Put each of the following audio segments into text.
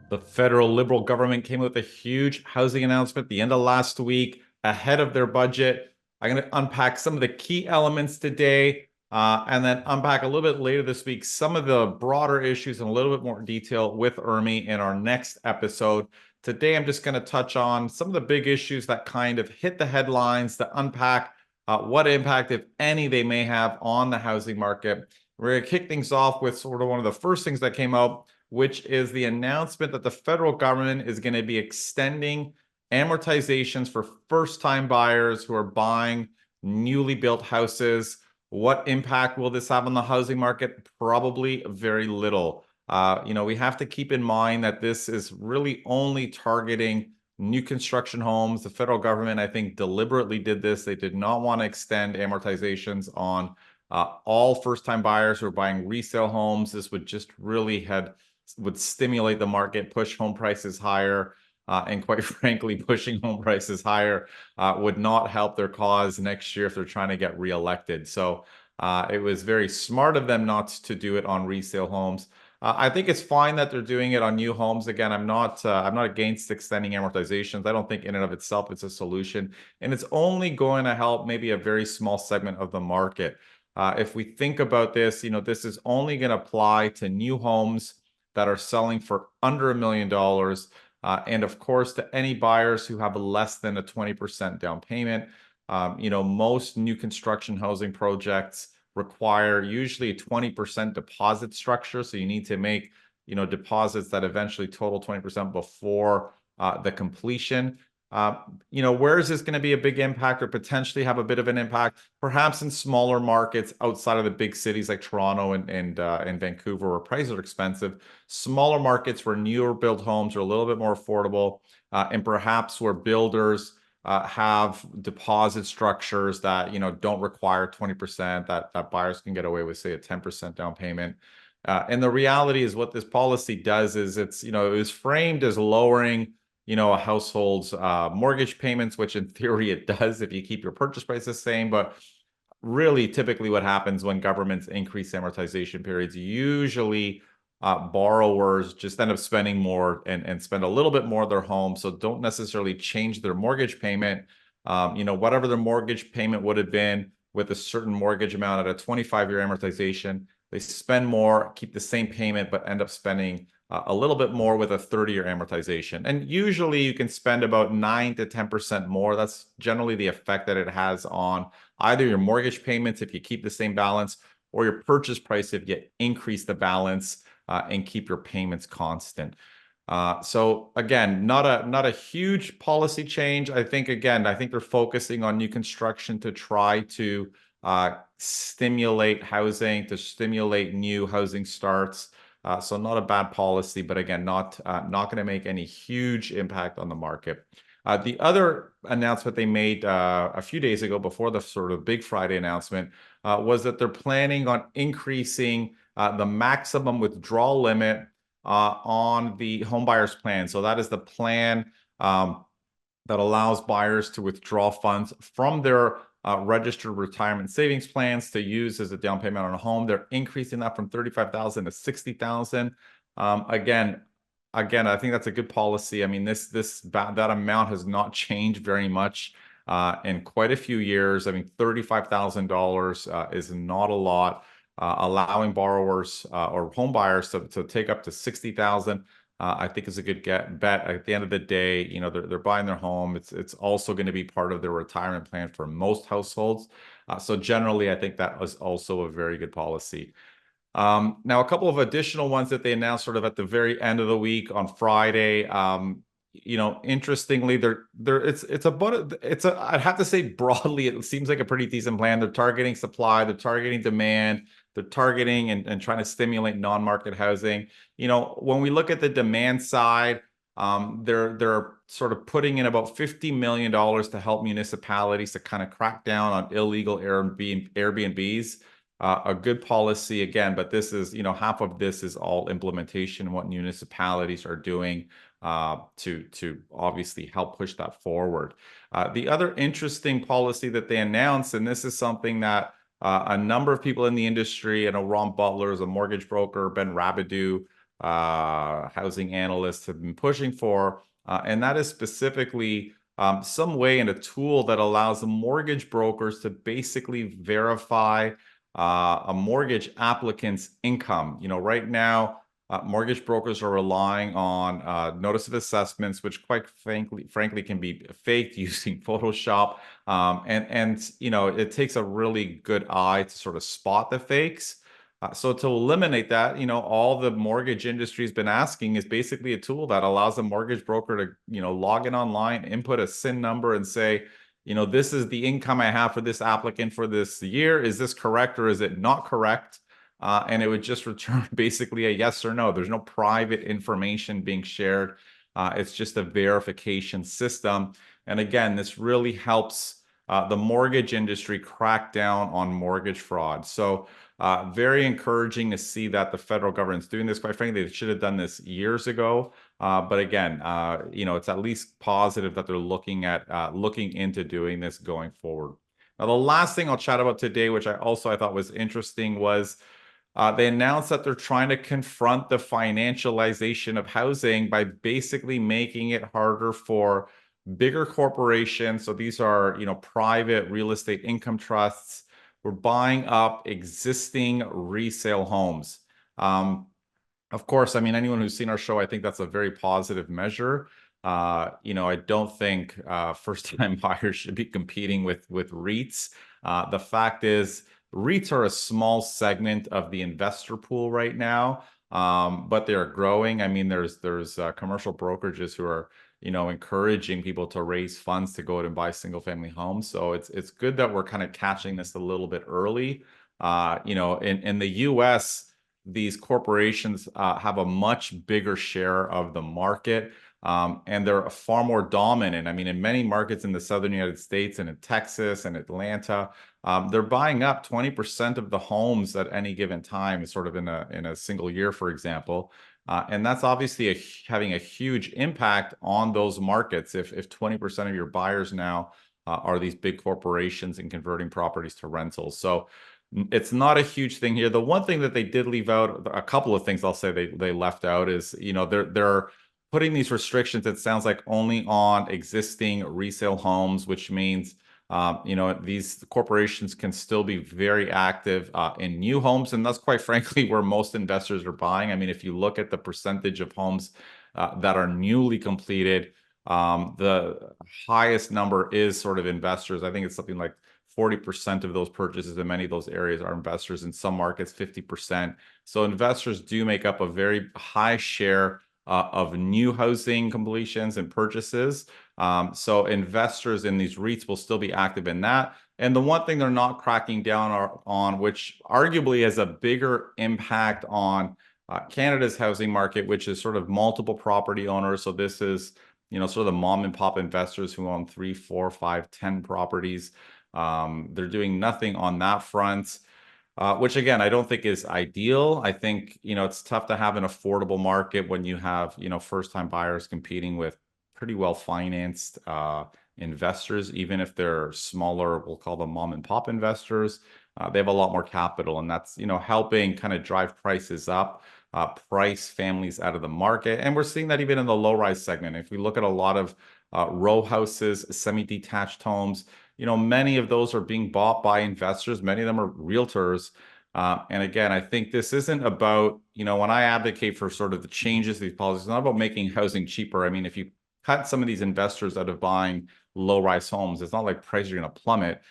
The federal Liberal government came with a huge housing announcement the end of last week ahead of their budget. I'm going to unpack some of the key elements today and then unpack a little bit later this week some of the broader issues in a little bit more detail with Urmi in our next episode. Today, I'm just going to touch on some of the big issues that kind of hit the headlines to unpack what impact, if any, they may have on the housing market. We're going to kick things off with sort of one of the first things that came out, which is the announcement that the federal government is going to be extending amortizations for first-time buyers who are buying newly built houses. What impact will this have on the housing market? Probably very little. We have to keep in mind that this is really only targeting new construction homes. The federal government, I think, deliberately did this. They did not want to extend amortizations on all first-time buyers who are buying resale homes. This would just really would stimulate the market, push home prices higher, and quite frankly, pushing home prices higher would not help their cause next year if they're trying to get reelected. So it was very smart of them not to do it on resale homes. I think it's fine that they're doing it on new homes. Again, I'm not against extending amortizations. I don't think in and of itself it's a solution, and it's only going to help maybe a very small segment of the market. If we think about this, this is only going to apply to new homes that are selling for under $1 million. And of course, to any buyers who have less than a 20% down payment. Most new construction housing projects require usually a 20% deposit structure. So you need to make, deposits that eventually total 20% before the completion. Where is this going to be a big impact or potentially have a bit of an impact? Perhaps in smaller markets outside of the big cities like Toronto and Vancouver, where prices are expensive. Smaller markets where newer built homes are a little bit more affordable, and perhaps where builders have deposit structures that don't require 20%, that buyers can get away with, say, a 10% down payment. And the reality is what this policy does is it was framed as lowering a household's mortgage payments, which in theory it does if you keep your purchase price the same. But really, typically what happens when governments increase amortization periods, usually borrowers just end up spending more and spend a little bit more of their home. So don't necessarily change their mortgage payment. Whatever their mortgage payment would have been with a certain mortgage amount at a 25-year amortization, they spend more, keep the same payment, but end up spending a little bit more with a 30-year amortization. And usually you can spend about 9 to 10% more. That's generally the effect that it has on either your mortgage payments if you keep the same balance, or your purchase price if you increase the balance and keep your payments constant. So again, not a huge policy change. I think they're focusing on new construction to try to stimulate housing, to stimulate new housing starts. So not a bad policy, but again, not going to make any huge impact on the market. The other announcement they made a few days ago before the sort of big Friday announcement was that they're planning on increasing the maximum withdrawal limit on the home buyers plan. So that is the plan that allows buyers to withdraw funds from their registered retirement savings plans to use as a down payment on a home. They're increasing that from $35,000 to $60,000. Again, I think that's a good policy. I mean, that amount has not changed very much in quite a few years. I mean, $35,000 is not a lot. Allowing borrowers or home buyers to take up to $60,000. I think is a good bet. At the end of the day, they're buying their home. It's also going to be part of their retirement plan for most households. So generally, I think that was also a very good policy. Now, a couple of additional ones that they announced sort of at the very end of the week on Friday. Interestingly, I'd have to say broadly, it seems like a pretty decent plan. They're targeting supply, they're targeting demand, they're targeting and trying to stimulate non-market housing. When we look at the demand side, they're sort of putting in about $50 million to help municipalities to kind of crack down on illegal Airbnbs. A good policy again, but this is, half of this is all implementation, what municipalities are doing to obviously help push that forward. The other interesting policy that they announced, and this is something that a number of people in the industry, Ron Butler is a mortgage broker, Ben Rabideau, housing analysts have been pushing for, and that is specifically some way and a tool that allows the mortgage brokers to basically verify a mortgage applicant's income. Right now, mortgage brokers are relying on notice of assessments, which quite frankly can be faked using Photoshop. And it takes a really good eye to sort of spot the fakes. So to eliminate that, all the mortgage industry has been asking is basically a tool that allows the mortgage broker to, log in online, input a SIN number and say, this is the income I have for this applicant for this year. Is this correct or is it not correct? And it would just return basically a yes or no. There's no private information being shared. It's just a verification system. And again, this really helps the mortgage industry crack down on mortgage fraud. So very encouraging to see that the federal government's doing this. Quite frankly, they should have done this years ago. But again, it's at least positive that they're looking into doing this going forward. Now, the last thing I'll chat about today, which I thought was interesting, was they announced that they're trying to confront the financialization of housing by basically making it harder for bigger corporations. So these are, private real estate income trusts. We're buying up existing resale homes. Of course, I mean, anyone who's seen our show, I think that's a very positive measure. I don't think first-time buyers should be competing with REITs. The fact is, REITs are a small segment of the investor pool right now, but they're growing. I mean, there's commercial brokerages who are, encouraging people to raise funds to go out and buy single-family homes. So it's good that we're kind of catching this a little bit early. In the U.S., these corporations have a much bigger share of the market. And they're far more dominant. I mean, in many markets in the southern United States and in Texas and Atlanta, they're buying up 20% of the homes at any given time, sort of in a single year, for example. And that's obviously having a huge impact on those markets. If 20% of your buyers now are these big corporations and converting properties to rentals. So it's not a huge thing here. The one thing that they did leave out, a couple of things I'll say they left out is, they're putting these restrictions, it sounds like, only on existing resale homes, which means, these corporations can still be very active in new homes. And that's quite frankly where most investors are buying. I mean, if you look at the percentage of homes that are newly completed, the highest number is sort of investors. I think it's something like 40% of those purchases in many of those areas are investors. In some markets, 50%. So investors do make up a very high share of new housing completions and purchases. So investors in these REITs will still be active in that. And the one thing they're not cracking down on, which arguably has a bigger impact on Canada's housing market, which is sort of multiple property owners. So this is, sort of the mom and pop investors who own 3, 4, 5, 10 properties. They're doing nothing on that front. Which again, I don't think is ideal. I think, it's tough to have an affordable market when you have, first-time buyers competing with pretty well-financed investors, even if they're smaller, we'll call them mom and pop investors. They have a lot more capital, and that's, helping kind of drive prices up, price families out of the market. And we're seeing that even in the low-rise segment. If we look at a lot of row houses, semi-detached homes, many of those are being bought by investors. Many of them are realtors. And again, I think this isn't about, when I advocate for sort of the changes to these policies, it's not about making housing cheaper. I mean, if you cut some of these investors out of buying low-rise homes, it's not like prices are going to plummet.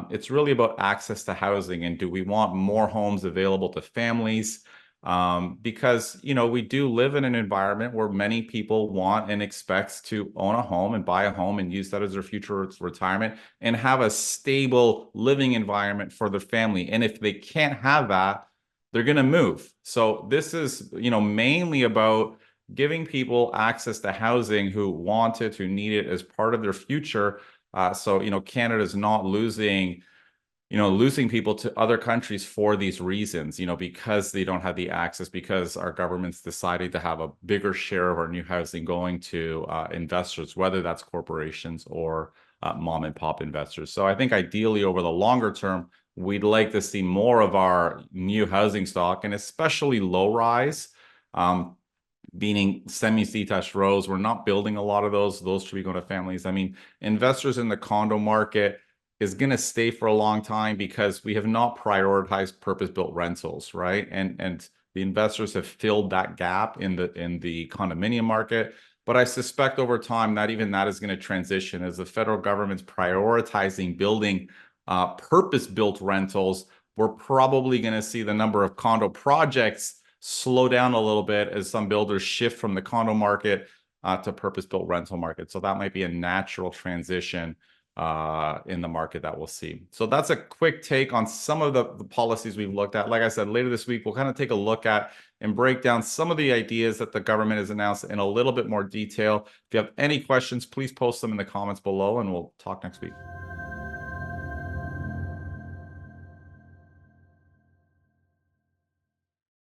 It's really about access to housing, and do we want more homes available to families? Because, we do live in an environment where many people want and expect to own a home and buy a home and use that as their future retirement and have a stable living environment for their family. And if they can't have that, they're going to move. So this is, mainly about giving people access to housing who want it, who need it as part of their future. So, Canada's not losing people to other countries for these reasons, because they don't have the access, because our government's decided to have a bigger share of our new housing going to investors, whether that's corporations or mom and pop investors. So I think ideally over the longer term, we'd like to see more of our new housing stock, and especially low rise, Meaning semi-detached rows. We're not building a lot of those. Those should be going to families. I mean, investors in the condo market is going to stay for a long time because we have not prioritized purpose-built rentals, right? And the investors have filled that gap in the condominium market. But I suspect over time that even that is going to transition as the federal government's prioritizing building purpose-built rentals. We're probably going to see the number of condo projects slow down a little bit as some builders shift from the condo market to purpose-built rental market. So that might be a natural transition in the market that we'll see. So that's a quick take on some of the policies we've looked at. Like I said, later this week, we'll kind of take a look at and break down some of the ideas that the government has announced in a little bit more detail. If you have any questions, please post them in the comments below and we'll talk next week.